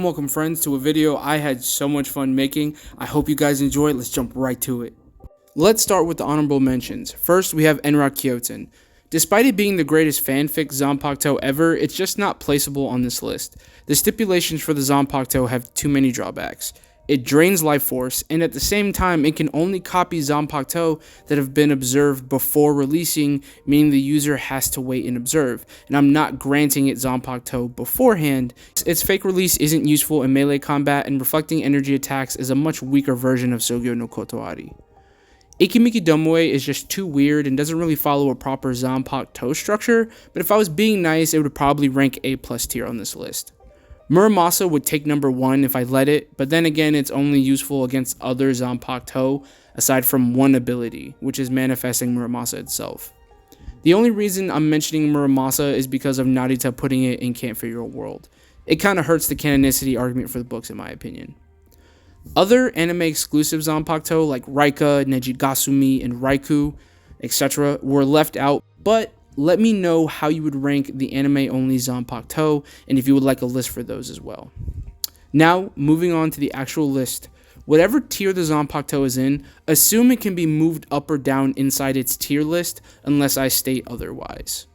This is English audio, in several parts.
Welcome friends to a video I had so much fun making. I hope you guys enjoy it. Let's jump right to it. Let's start with the honorable mentions. First, we have Unranked. Despite it being the greatest fanfic zanpakuto ever, it's just not placeable on this list. The stipulations for the zanpakuto have too many drawbacks. It drains life force, and at the same time, it can only copy zanpakuto that have been observed before releasing, meaning the user has to wait and observe. And I'm not granting it zanpakuto beforehand. Its fake release isn't useful in melee combat, and reflecting energy attacks is a much weaker version of Sōgyo no Kotowari. Ikimiki Domue is just too weird and doesn't really follow a proper zanpakuto structure, but if I was being nice, it would probably rank A+ tier on this list. Muramasa would take number 1 if I let it, but then again it's only useful against other zanpakuto aside from one ability, which is manifesting Muramasa itself. The only reason I'm mentioning Muramasa is because of Narita putting it in Can't Figure Out World. It kind of hurts the canonicity argument for the books in my opinion. Other anime exclusive zanpakuto like Raika, Nejigasumi, and Raikou, etc. were left out, but let me know how you would rank the anime-only zanpakuto, and if you would like a list for those as well. Now, moving on to the actual list. Whatever tier the zanpakuto is in, assume it can be moved up or down inside its tier list, unless I state otherwise.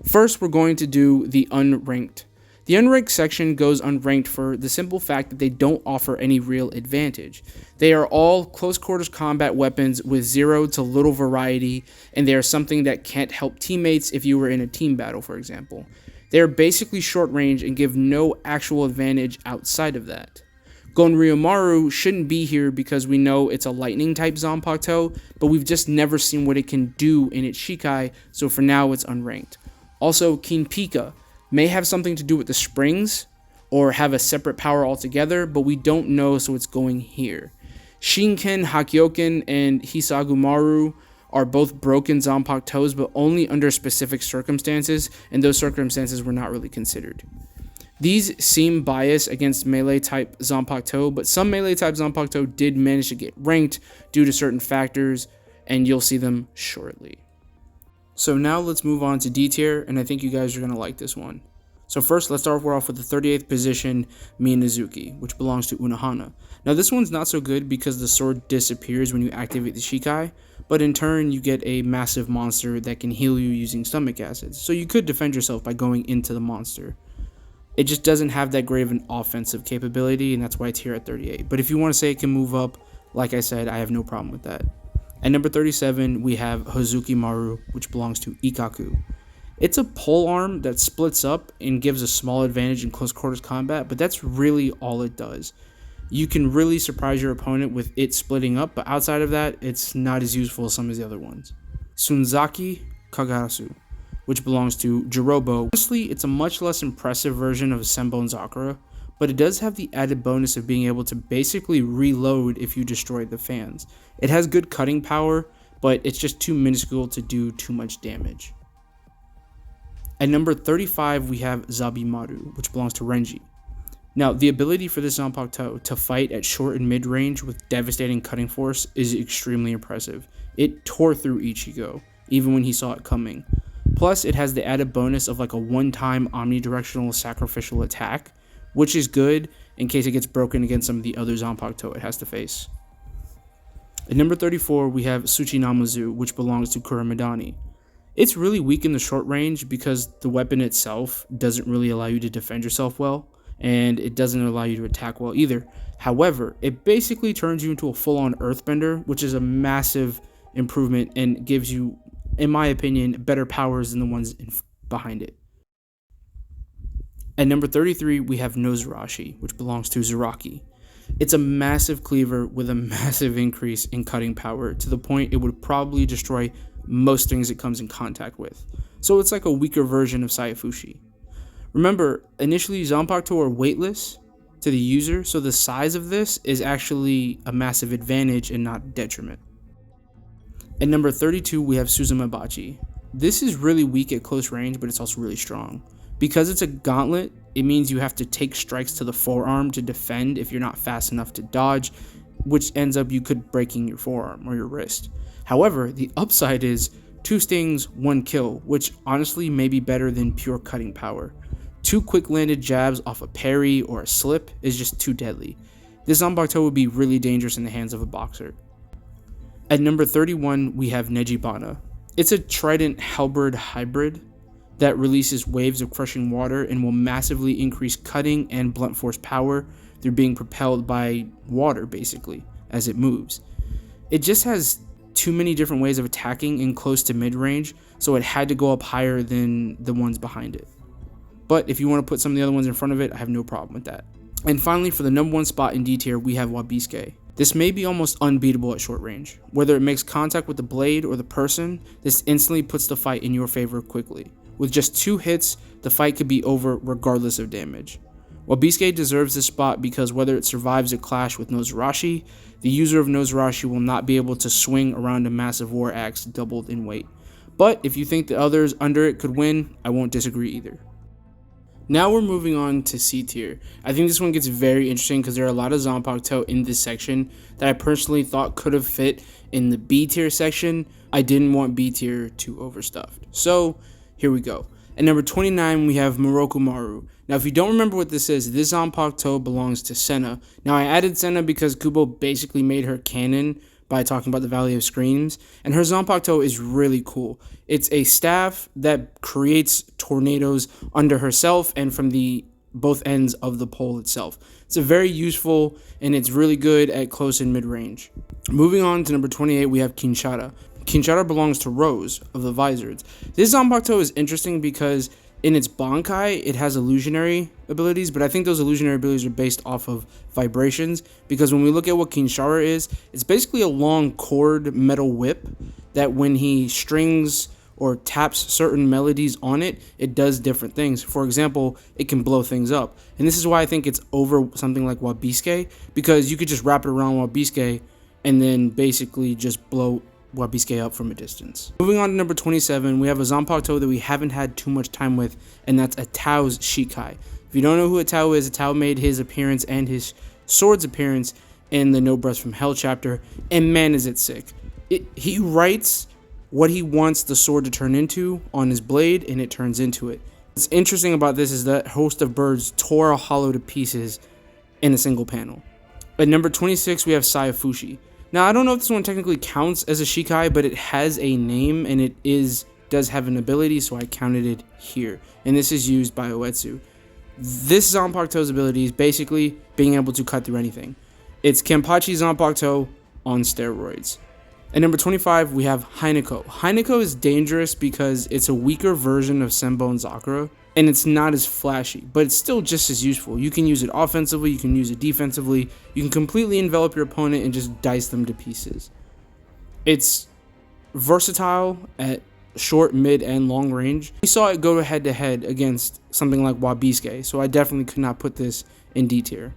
First, we're going to do the unranked. The unranked section goes unranked for the simple fact that they don't offer any real advantage. They are all close quarters combat weapons with zero to little variety, and they are something that can't help teammates if you were in a team battle, for example. They are basically short range and give no actual advantage outside of that. Gonryomaru shouldn't be here because we know it's a lightning type zanpakuto, but we've just never seen what it can do in its Shikai, so for now it's unranked. Also, Kinpika may have something to do with the springs or have a separate power altogether, but we don't know, so it's going here. Shinken, Hakyoken, and Hisagumaru are both broken zanpakutos, but only under specific circumstances, and those circumstances were not really considered. These seem biased against melee type zanpakuto, but some melee type zanpakuto did manage to get ranked due to certain factors, and you'll see them shortly. So now let's move on to D tier, and I think you guys are going to like this one. So first, let's start off with the 38th position, Minazuki, which belongs to Unohana. Now this one's not so good because the sword disappears when you activate the Shikai, but in turn you get a massive monster that can heal you using stomach acids, so you could defend yourself by going into the monster. It just doesn't have that great of an offensive capability, and that's why it's here at 38. But if you want to say it can move up, like I said, I have no problem with that. At number 37, we have Hozuki Maru, which belongs to Ikkaku. It's a pole arm that splits up and gives a small advantage in close quarters combat, but that's really all it does. You can really surprise your opponent with it splitting up, but outside of that, it's not as useful as some of the other ones. Sunzaki Kagarasu, which belongs to Jirobo. Honestly, it's a much less impressive version of Senbon Zakura, but it does have the added bonus of being able to basically reload if you destroy the fans. It has good cutting power, but it's just too minuscule to do too much damage. At number 35, we have Zabimaru, which belongs to Renji. Now, the ability for this zanpakuto to fight at short and mid-range with devastating cutting force is extremely impressive. It tore through Ichigo, even when he saw it coming. Plus, it has the added bonus of like a one-time omnidirectional sacrificial attack, which is good in case it gets broken against some of the other zanpakuto it has to face. At number 34, we have Tsuchinamazu, which belongs to Kuramidani. It's really weak in the short range because the weapon itself doesn't really allow you to defend yourself well, and it doesn't allow you to attack well either. However, it basically turns you into a full-on earthbender, which is a massive improvement and gives you, in my opinion, better powers than the ones behind it. At number 33, we have Nozurashi, which belongs to Zuraki. It's a massive cleaver with a massive increase in cutting power to the point it would probably destroy most things it comes in contact with. So it's like a weaker version of Saifushi. Remember, initially zanpakuto are weightless to the user, so the size of this is actually a massive advantage and not detriment. At number 32, we have Suzumabachi. This is really weak at close range, but it's also really strong. Because it's a gauntlet, it means you have to take strikes to the forearm to defend if you're not fast enough to dodge, which ends up you could breaking your forearm or your wrist. However, the upside is 2 stings, 1 kill, which honestly may be better than pure cutting power. 2 quick landed jabs off a parry or a slip is just too deadly. This zanpakuto would be really dangerous in the hands of a boxer. At number 31, we have Nejibana. It's a trident halberd hybrid that releases waves of crushing water and will massively increase cutting and blunt force power through being propelled by water, basically, as it moves. It just has too many different ways of attacking in close to mid-range, so it had to go up higher than the ones behind it. But if you want to put some of the other ones in front of it, I have no problem with that. And finally, for the number 1 spot in D tier, we have Wabisuke. This may be almost unbeatable at short range. Whether it makes contact with the blade or the person, this instantly puts the fight in your favor quickly. With just 2 hits, the fight could be over regardless of damage. Wabisuke deserves this spot because whether it survives a clash with Nozarashi, the user of Nozarashi will not be able to swing around a massive war axe doubled in weight. But if you think the others under it could win, I won't disagree either. Now we're moving on to C tier. I think this one gets very interesting because there are a lot of zanpakuto in this section that I personally thought could have fit in the B tier section. I didn't want B tier too overstuffed. So here we go. At number 29, we have Moroku Maru. Now, if you don't remember what this is, this zanpakuto belongs to Senna. Now, I added Senna because Kubo basically made her canon by talking about the Valley of Screams, and her zanpakuto is really cool. It's a staff that creates tornadoes under herself and from the both ends of the pole itself. It's a very useful, and it's really good at close and mid-range. Moving on to number 28, we have Kinshara. Kinshara belongs to Rose of the Vizards. This zanpakuto is interesting because in its Bankai, it has illusionary abilities, but I think those illusionary abilities are based off of vibrations, because when we look at what Kinshara is, it's basically a long cord metal whip that when he strings or taps certain melodies on it, it does different things. For example, it can blow things up. And this is why I think it's over something like Wabisuke, because you could just wrap it around Wabisuke and then basically just blow Wabisuke up from a distance. Moving on to number 27, we have a zanpakuto that we haven't had too much time with, and that's Atao's Shikai. If you don't know who Atao is, Atao made his appearance and his sword's appearance in the No Breath from Hell chapter, and man is it sick. He writes what he wants the sword to turn into on his blade, and it turns into it. What's interesting about this is that host of birds tore a hollow to pieces in a single panel. At number 26, we have Saifushi. Now, I don't know if this one technically counts as a Shikai, but it has a name and it does have an ability, so I counted it here. And this is used by Oetsu. This zanpakuto's ability is basically being able to cut through anything. It's Kenpachi zanpakuto on steroids. At number 25, we have Hinako. Hinako is dangerous because it's a weaker version of Senbon and Sakura, and it's not as flashy, but it's still just as useful. You can use it offensively, you can use it defensively, you can completely envelop your opponent and just dice them to pieces. It's versatile at short, mid, and long range. We saw it go head to head against something like Wabisuke, so I definitely could not put this in D tier.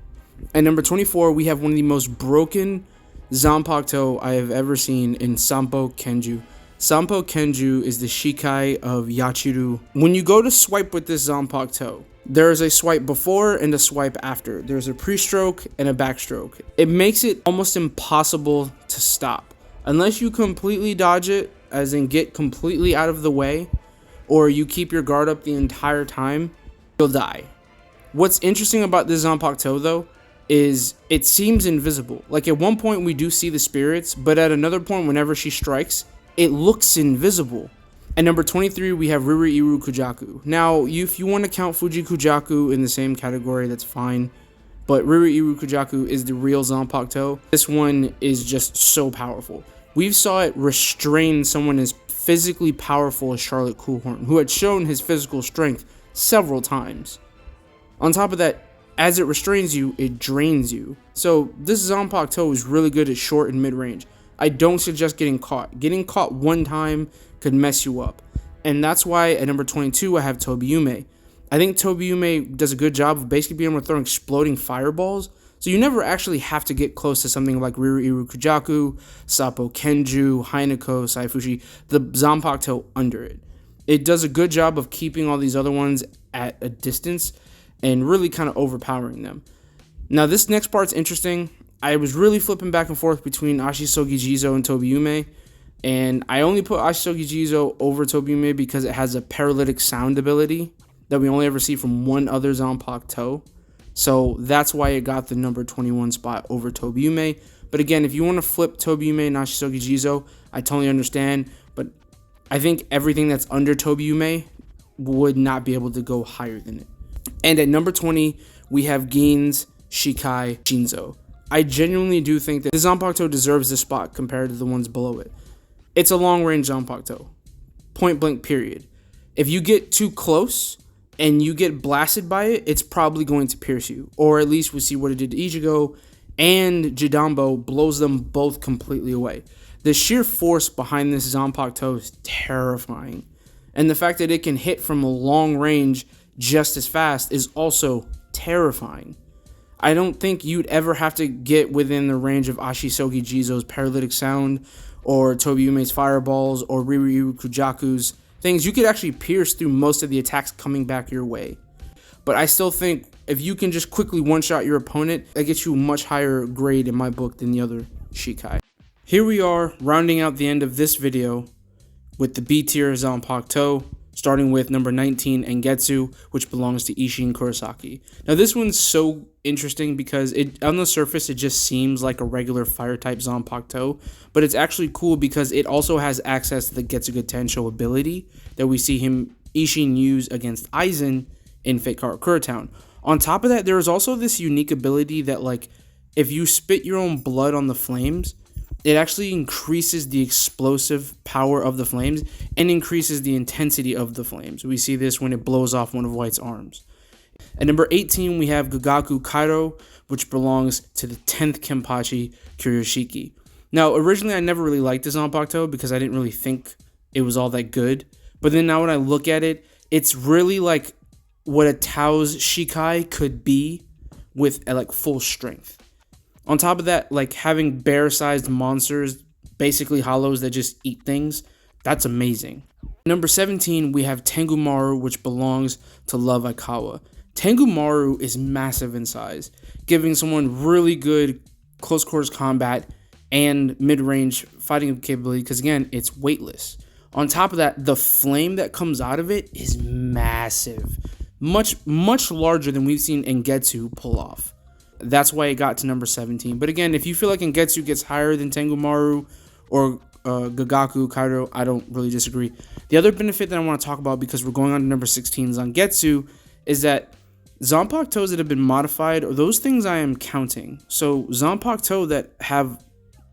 At number 24, we have one of the most broken zanpakuto I have ever seen in Sampo Kenju. Sampo Kenju is the Shikai of Yachiru. When you go to swipe with this zanpakuto, there is a swipe before and a swipe after. There's a pre-stroke and a backstroke. It makes it almost impossible to stop. Unless you completely dodge it, as in get completely out of the way, or you keep your guard up the entire time, you'll die. What's interesting about this zanpakuto though, is it seems invisible. Like at one point we do see the spirits, but at another point whenever she strikes, it looks invisible. At number 23, we have Riryu Kujaku. Now, if you want to count Fuji Kujaku in the same category, that's fine. But Riryu Kujaku is the real zanpakuto. This one is just so powerful. We saw it restrain someone as physically powerful as Charlotte Coolhorn, who had shown his physical strength several times. On top of that, as it restrains you, it drains you. So this zanpakuto is really good at short and mid-range. I don't suggest getting caught. Getting caught one time could mess you up. And that's why at number 22, I have Tobiyume. I think Tobiyume does a good job of basically being able to throw exploding fireballs. So you never actually have to get close to something like Riryu Kujaku, Sampo Kenju, Hinako, Saifushi, the zanpakuto under it. It does a good job of keeping all these other ones at a distance and really kind of overpowering them. Now this next part's interesting. I was really flipping back and forth between Ashisogi Jizo and Tobiyume, and I only put Ashisogi Jizo over Tobiyume because it has a paralytic sound ability, that we only ever see from one other zanpakuto. So that's why it got the number 21 spot over Tobiyume. But again, if you want to flip Tobiyume and Nashisogi Jizo, I totally understand. But I think everything that's under Tobiyume would not be able to go higher than it. And at number 20, we have Gin's Shikai Shinso. I genuinely do think that the zanpakuto deserves this spot compared to the ones below it. It's a long-range zanpakuto. Point blank, period. If you get too close and you get blasted by it, it's probably going to pierce you. Or at least we see what it did to Ichigo, and Jidambo blows them both completely away. The sheer force behind this zanpakuto is terrifying. And the fact that it can hit from a long range just as fast is also terrifying. I don't think you'd ever have to get within the range of Ashisogi Jizo's paralytic sound, or Tobiyume's fireballs, or Riryu Kujaku's things. You could actually pierce through most of the attacks coming back your way. But I still think if you can just quickly one-shot your opponent, that gets you a much higher grade in my book than the other Shikai. Here we are, rounding out the end of this video with the B tier zanpakuto, starting with number 19, Engetsu, which belongs to Isshin Kurosaki. Now this one's so interesting because on the surface it just seems like a regular fire type zanpakuto, but it's actually cool because it also has access to the Getsuga Tensho ability that we see Isshin use against Aizen in Fate Karakura Town. On top of that, there is also this unique ability that, like, if you spit your own blood on the flames, it actually increases the explosive power of the flames and increases the intensity of the flames. We see this when it blows off one of White's arms. At number 18, we have Gagaku Kaido, which belongs to the 10th Kenpachi, Kuryoshiki. Now, originally, I never really liked this zanpakuto because I didn't really think it was all that good. But then now when I look at it, it's really like what a Tao's Shikai could be with like full strength. On top of that, like having bear-sized monsters, basically hollows that just eat things, that's amazing. Number 17, we have Tengumaru, which belongs to Love Aikawa. Tengumaru is massive in size, giving someone really good close quarters combat and mid-range fighting capability because, again, it's weightless. On top of that, the flame that comes out of it is massive. Much larger than we've seen Engetsu pull off. That's why it got to number 17. But again, if you feel like Engetsu gets higher than Tengumaru or Gagaku Kaido, I don't really disagree. The other benefit that I want to talk about, because we're going on to number 16, Zangetsu, is that zanpakutos that have been modified, or those things I am counting. So zanpakuto that have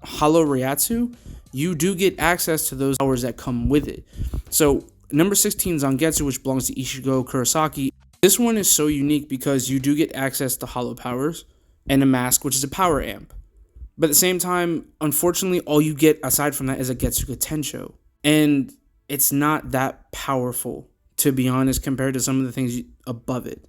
Hollow Reiatsu, you do get access to those powers that come with it. So number 16, Zangetsu, which belongs to Ichigo Kurosaki. This one is so unique because you do get access to hollow powers and a mask, which is a power amp. But at the same time, unfortunately, all you get aside from that is a Getsuga Tensho. And it's not that powerful, to be honest, compared to some of the things above it.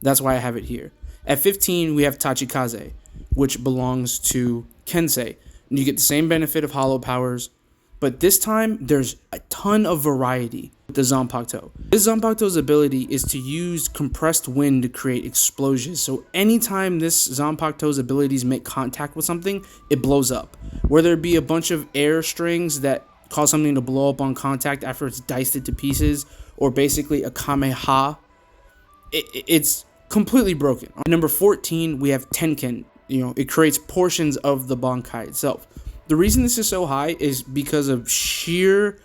That's why I have it here. At 15, we have Tachikaze, which belongs to Kensei. And you get the same benefit of hollow powers, but this time there's a ton of variety with the zanpakuto. This zanpakuto's ability is to use compressed wind to create explosions. So anytime this zanpakuto's abilities make contact with something, it blows up. Whether it be a bunch of air strings that cause something to blow up on contact after it's diced it to pieces, or basically a kameha, it's completely broken. On number 14, we have Tenken. It creates portions of the Bankai itself. The reason this is so high is because of sheer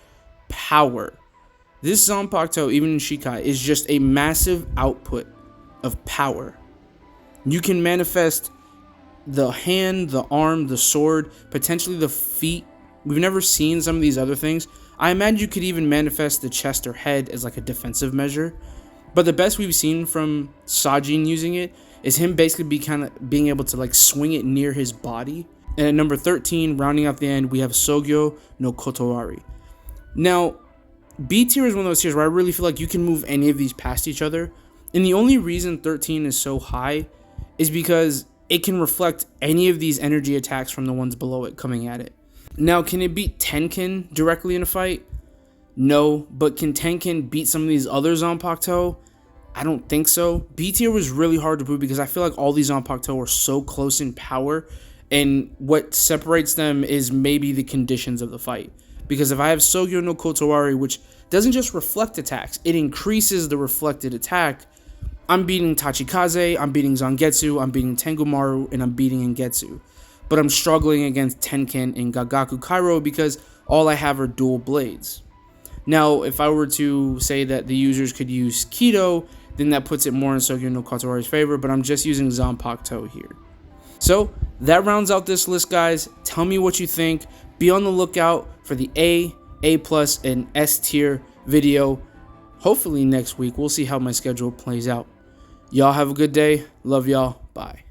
power. This zanpakuto, even in Shikai, is just a massive output of power. You can manifest the hand, the arm, the sword, potentially the feet. We've never seen some of these other things. I imagine you could even manifest the chest or head as like a defensive measure. But the best we've seen from Sajin using it is him basically being able to like swing it near his body. And at number 13, rounding out the end, we have Sōgyo no Kotowari. Now, B tier is one of those tiers where I really feel like you can move any of these past each other. And the only reason 13 is so high is because it can reflect any of these energy attacks from the ones below it coming at it. Now, can it beat Tenken directly in a fight? No, but can Tenken beat some of these other zanpakuto? I don't think so. B tier was really hard to prove because I feel like all these zanpakuto are so close in power, and what separates them is maybe the conditions of the fight. Because if I have Sōgyo no Kotowari, which doesn't just reflect attacks, it increases the reflected attack, I'm beating Tachikaze, I'm beating Zangetsu, I'm beating Tengumaru, and I'm beating Ingetsu. But I'm struggling against Tenken and Gagaku Kairo because all I have are dual blades. Now, if I were to say that the users could use kido, then that puts it more in Sōgyo no Kotowari's favor, but I'm just using zanpakuto here. So, that rounds out this list, guys. Tell me what you think. Be on the lookout for the A+, and S tier video. Hopefully next week. We'll see how my schedule plays out. Y'all have a good day. Love y'all. Bye.